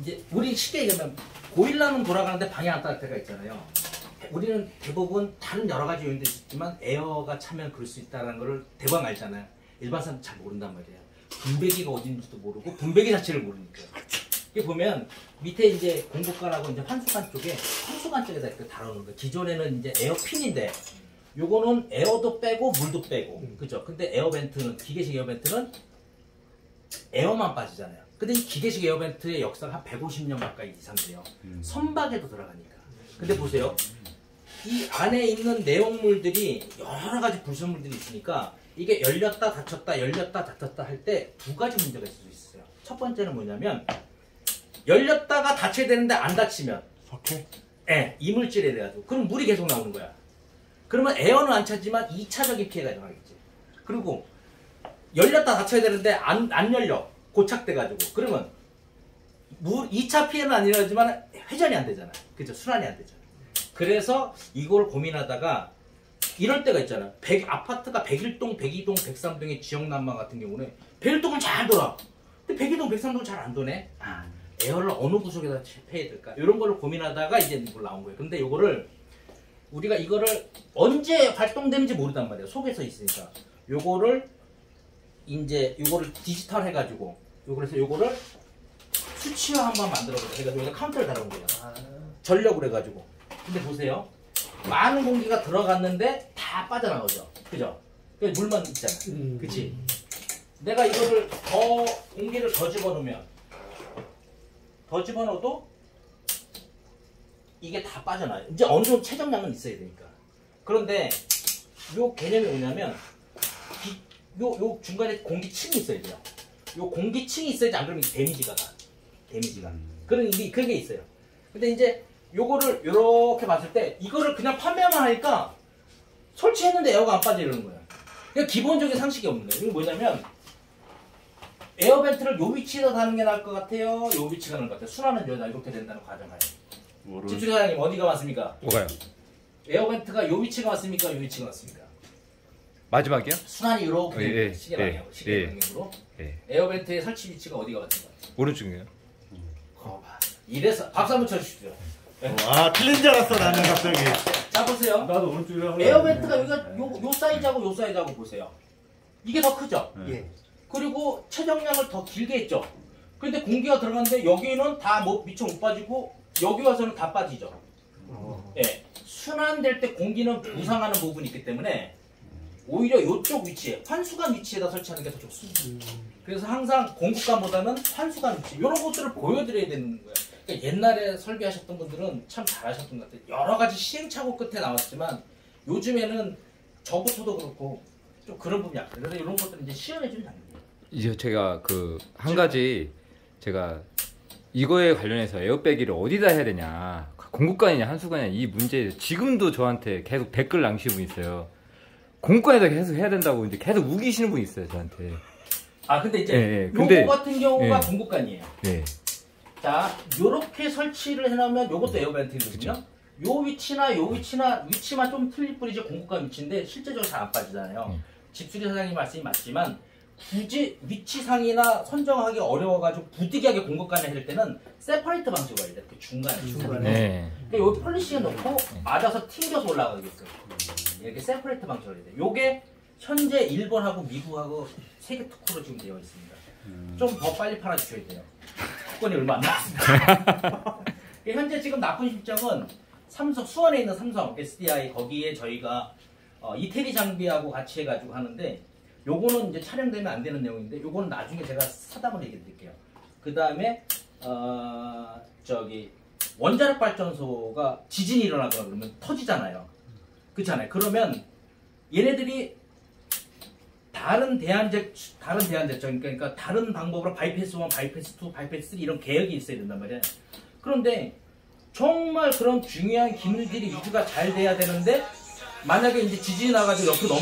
이제 우리 쉽게 얘기하면 보일러는 돌아가는데 방이 안 따를 때가 있잖아요. 우리는 대부분 다른 여러 가지 요인도 있지만 에어가 차면 그럴 수 있다는 걸 대부분 알잖아요. 일반 사람은 잘 모른단 말이에요. 분배기가 어딘지도 모르고 분배기 자체를 모르니까. 이게 보면 밑에 이제 공급관하고 이제 환수관 쪽에다 이렇게 다루는 거예요. 기존에는 이제 에어핀인데 요거는 에어도 빼고 물도 빼고 그죠? 근데 에어벤트는 기계식 에어벤트는 에어만 빠지잖아요. 근데 이 기계식 에어벤트의 역사가 한 150년 가까이 이상 돼요. 선박에도 들어가니까. 근데 보세요. 이 안에 있는 내용물들이 여러 가지 불순물들이 있으니까 이게 열렸다 닫혔다 열렸다 닫혔다 할 때 두 가지 문제가 있을 수 있어요. 첫 번째는 뭐냐면 열렸다가 닫혀야 되는데 안 닫히면 석회? 네, 이물질에 돼가지고 그럼 물이 계속 나오는 거야. 그러면 에어는 안 차지만 2차적인 피해가 일어나겠지. 그리고 열렸다 닫혀야 되는데 안 열려. 고착돼가지고 그러면 2차 피해는 안 일어나지만 회전이 안 되잖아. 그죠? 순환이 안 되잖아. 그래서 이걸 고민하다가 이럴 때가 있잖아. 아파트가 101동, 102동, 103동의 지역난방 같은 경우는 101동은 잘 돌아. 근데 102동, 103동은 잘 안 도네. 에어를 어느 구석에다 패야 될까? 이런 거를 고민하다가 이제 이걸 나온 거예요. 근데 요거를 우리가 이거를 언제 활동되는지 모르단 말이에요. 속에서 있으니까. 요거를 디지털 해가지고 그래서 요거를 수치화 한번 만들어보자. 그래가지고 여기다 카운터를 달아온 거예요. 전력으로 해가지고. 근데 보세요. 많은 공기가 들어갔는데 다 빠져나오죠. 그죠? 물만 있잖아. 그치? 내가 이거를 공기를 더 집어넣어도 이게 다 빠져나요. 이제 어느 정도 최정량은 있어야 되니까. 그런데 요 개념이 뭐냐면 요 중간에 공기층이 있어야 돼요. 요 공기층이 있어야지 안 그러면 데미지가 가. 데미지가. 그런 게 있어요. 근데 이제 요거를 요렇게 봤을 때 이거를 그냥 판매만 하니까 설치했는데 에어가 안 빠져 이러는 거야. 그러니까 기본적인 상식이 없는 거예요. 이게 뭐냐면 에어벤트를 요 위치에서 다는 게 나을 것 같아요. 요 위치가 나을 것 같아요. 순환은 이렇게 된다는 과정하에. 집주리 사장님 어디가 맞습니까? 뭐가요? 에어벤트가 요 위치가 맞습니까? 요 위치가 맞습니까? 마지막이요? 순환이 이렇게 시계 방향으로 에어벤트의 설치 위치가 어디가 맞는 것 같아요? 오른쪽이요. 거봐. 이래서 박수 한번 쳐주십시오. 아 틀린 줄 알았어 나는 갑자기. 자 보세요. 나도 오른쪽이라 하려고 에어벤트가 여기가 요 사이즈하고 요 사이즈하고 보세요. 이게 더 크죠? 예. 그리고 최정량을 더 길게 했죠. 근데 공기가 들어갔는데 여기는 다 미처 못 빠지고 여기 와서는 다 빠지죠. 예. 순환될 때 공기는 부상하는 부분이 있기 때문에 오히려 이쪽 위치에 환수관 위치에다 설치하는 게 더 좋습니다. 그래서 항상 공급관보다는 환수관 위치 이런 것들을 보여드려야 되는 거예요. 그러니까 옛날에 설계하셨던 분들은 참 잘하셨던 것 같아요. 여러 가지 시행착오 끝에 나왔지만 요즘에는 저부터도 그렇고 좀 그런 부분이 약해요. 그래서 이런 것들은 이제 시연해주는 단계예요. 이제 제가 한 가지 제가 이거에 관련해서 에어백기를 어디다 해야 되냐, 공급관이냐 한수관이냐 이 문제 지금도 저한테 계속 댓글 남기시는 분 있어요. 공급관에다 계속 해야 된다고 이제 계속 우기시는 분 있어요 저한테. 근데 이제 요거 같은 경우가 공급관이에요. 자, 요렇게 설치를 해놓으면 요것도 에어벤트거든요. 요 위치만 좀 틀릴 뿐이지 공급관 위치인데 실제적으로 잘 안 빠지잖아요. 집수리 사장님 말씀이 맞지만 굳이 위치상이나 선정하기 어려워가지고 부득이하게 공급관에 할 때는 세퍼레이트 방식으로 해야 돼. 이렇게 중간에. 그러니까 여기 폴리싱을 넣고 맞아서 튕겨서 올라가겠어요. 이렇게 세퍼레이트 방식으로 해야 돼. 요게 현재 일본하고 미국하고 세계 특허로 지금 되어 있습니다. 좀 더 빨리 팔아주셔야 돼요. 특권이 얼마 안 남았습니다. 현재 지금 납품 실적은 수원에 있는 삼성 SDI 거기에 저희가 이태리 장비하고 같이 해가지고 하는데 요거는 이제 촬영되면 안 되는 내용인데 요거는 나중에 제가 사담을 얘기해 드릴게요. 그 다음에 원자력 발전소가 지진이 일어나거나 그러면 터지잖아요. 그렇잖아요. 그러면 얘네들이 다른 대안제청 그러니까 다른 방법으로 바이패스 1, 바이패스 2, 바이패스 3 이런 계획이 있어야 된단 말이에요. 그런데 정말 그런 중요한 기능들이 유지가 잘 돼야 되는데 만약에 이제 지진이 나가지고 옆으로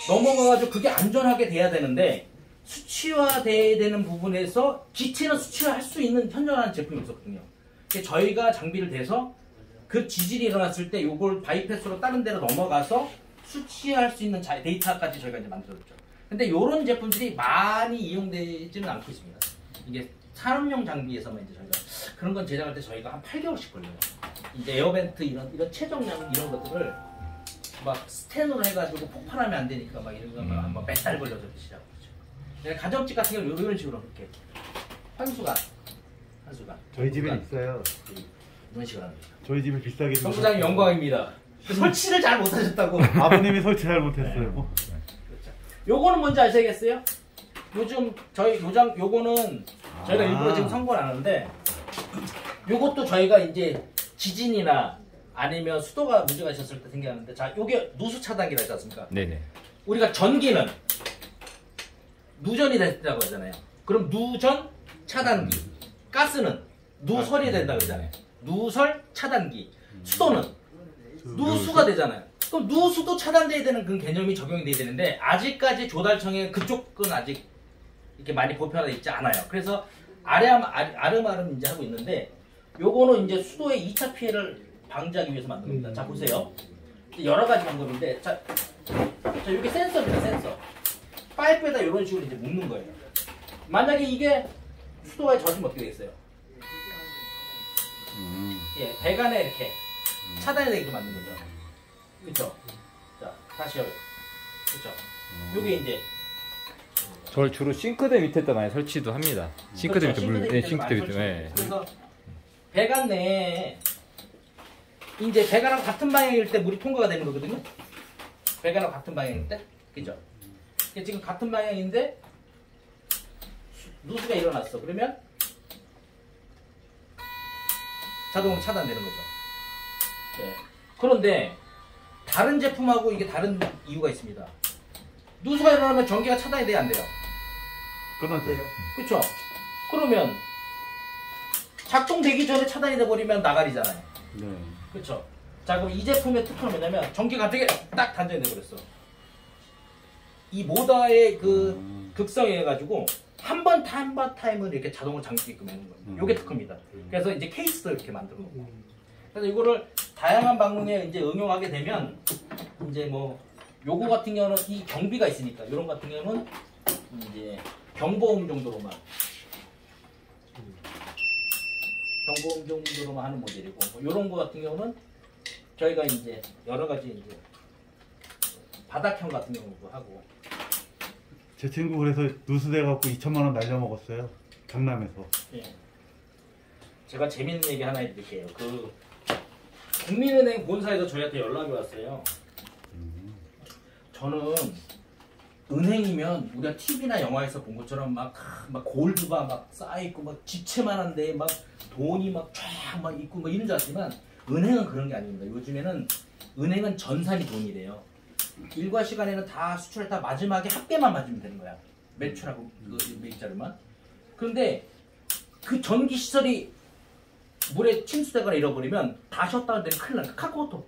넘어가가지고 그게 안전하게 돼야 되는데 수치화돼야 되는 부분에서 기체는 수치화할 수 있는 현존하는 제품이 있었거든요. 저희가 장비를 대서 그 지진이 일어났을 때 요걸 바이패스로 다른 데로 넘어가서 수치할 수 있는 데이터까지 저희가 이제 만들어줬죠. 근데 요런 제품들이 많이 이용되지는 않고 있습니다. 이게 산업용 장비에서만 이제 저희가 그런 건 제작할 때 저희가 한 8개월씩 걸려요. 이제 에어벤트 이런 최종량 이런 것들을 막 스텐으로 해가지고 폭발하면 안 되니까 막 이런 거 막 몇 달 걸려서 시작하죠. 가정집 같은 경우 이런 식으로 이렇게 환수관. 저희 집에 있어요. 이런 식으로 합니다. 저희 집에 비싸게 정 부장님 영광입니다. 설치를 잘 못하셨다고. 아버님이 설치 잘 못했어요. 네. 그렇죠. 요거는 뭔지 아시겠어요? 요즘 요거는 저희가 일부러 지금 선고를 안 하는데 요것도 저희가 이제 지진이나 아니면 수도가 문제가 있었을 때 생겨나는데 자 요게 누수 차단기라 했지 않습니까? 네네. 우리가 전기는 누전이 됐다고 하잖아요. 그럼 누전 차단기. 가스는 누설이 된다고 하잖아요. 누설 차단기. 수도는 누수가 되잖아요. 그럼 누수도 차단돼야 되는 그 개념이 적용이 돼야 되는데 아직까지 조달청에 그쪽은 아직 이렇게 많이 보편화되어 있지 않아요. 그래서 아름아름 이제 하고 있는데 요거는 이제 수도의 2차 피해를 방지하기 위해서 만든 겁니다. 자 보세요. 여러 가지 방법인데 자 이게 센서입니다. 센서. 파이프에다 이런 식으로 이제 묶는 거예요. 만약에 이게 수도가 젖으면 어떻게 되겠어요? 예, 배관에 이렇게 차단이 되게 만든 거죠. 그렇죠? 자, 다시요. 그렇죠? 요게 이제 저를 주로 싱크대 밑에다 많이 설치도 합니다. 싱크대 그렇죠. 밑에 물, 네, 싱크대 밑에. 네. 그래서 배관 내에 이제 배관하고 같은 방향일 때 물이 통과가 되는 거거든요. 배관하고 같은 방향일 때, 그죠? 지금 같은 방향인데 누수가 일어났어. 그러면 자동으로 차단되는 거죠. 네. 그런데 다른 제품하고 이게 다른 이유가 있습니다. 누수가 일어나면 전기가 차단이 돼야 안 돼요. 끊어져요. 그렇죠? 그러면 작동되기 전에 차단이 돼버리면 나가리잖아요. 네. 그렇죠? 자 그럼 이 제품의 특허는 뭐냐면 전기가 갑자기 딱 단전이 돼버렸어. 이 모터의 그 극성에 해가지고 한 번 타임을 이렇게 자동으로 잠기게끔 해놓은 거예요. 이게 특허입니다. 그래서 이제 케이스도 이렇게 만들어 놓고. 그래서 이거를 다양한 방문에 이제 응용하게 되면 이제 뭐 요거 같은 경우는 이 경비가 있으니까 이런 같은 경우는 이제 경보음 정도로만 하는 모델이고 뭐 요런 거 같은 경우는 저희가 이제 여러 가지 이제 바닥형 같은 경우도 하고. 제 친구 그래서 누수돼 갖고 2천만 원 날려먹었어요. 강남에서. 예. 제가 재밌는 얘기 하나 해드릴게요. 그 국민은행 본사에서 저희한테 연락이 왔어요. 저는 은행이면 우리가 TV나 영화에서 본 것처럼 막 골드바 막 쌓여있고 막 집채만한데 막 돈이 막 쫙 막 있고 막 이런 줄 알았지만 은행은 그런 게 아닙니다. 요즘에는 은행은 전산이 돈이래요. 일과 시간에는 다 수출했다 마지막에 합계만 맞으면 되는 거야. 매출하고 그 매입자료만. 그런데 그 전기 시설이 물에 침수되거나 잃어버리면 다 셧다운 되면 큰일 나요. 카카오톡.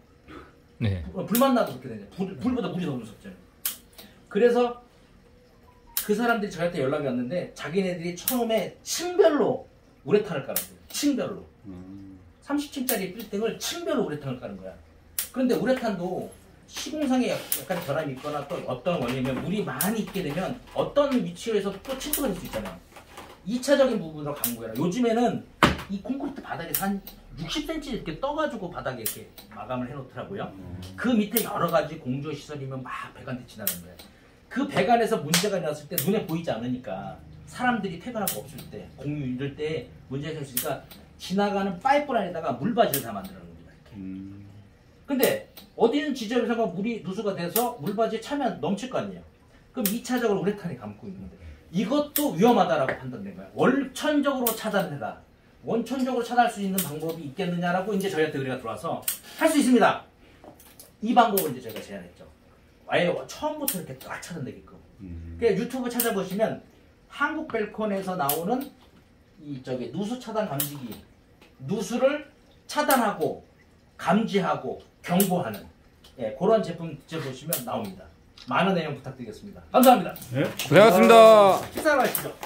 네. 불만 나도 그렇게 되죠. 불보다 물이 더 무섭잖아요. 그래서 그 사람들이 저한테 연락이 왔는데 자기네들이 처음에 층별로 우레탄을 깔았어요. 층별로. 30층짜리 빌딩을 층별로 우레탄을 까는 거야. 그런데 우레탄도 시공상에 약간 결함이 있거나 또 어떤 원리면 물이 많이 있게 되면 어떤 위치에서 또 침수가 될 수 있잖아요. 2차적인 부분으로 강구해라. 요즘에는 이 콘크리트 바닥에서 한 60cm 이렇게 떠가지고 바닥에 이렇게 마감을 해놓더라고요. 그 밑에 여러 가지 공조시설이면 막 배관대 지나가는 거예요. 그 배관에서 문제가 일어났을 때 눈에 보이지 않으니까 사람들이 퇴근하고 없을 때 공유 이럴 때 문제가 있으니까 지나가는 파이프라인에다가 물바지를 다 만들어 놓는 겁니다. 이렇게. 근데 어디는 지점에서가 물이 누수가 돼서 물바지에 차면 넘칠 거 아니에요. 그럼 2차적으로 우레탄이 감고 있는데 이것도 위험하다라고 판단된 거예요. 원천적으로 차단해라. 원천적으로 차단할 수 있는 방법이 있겠느냐라고 이제 저희한테 의뢰가 들어와서 할 수 있습니다. 이 방법을 이제 저희가 제안했죠. 아예 처음부터 이렇게 딱 차단되게끔. 그러니까 유튜브 찾아보시면 한국 벨콘에서 나오는 이 누수 차단 감지기, 누수를 차단하고 감지하고 경보하는 그런 제품 보시면 나옵니다. 많은 내용 부탁드리겠습니다. 감사합니다. 네? 고생하셨습니다. 식사를 하시죠.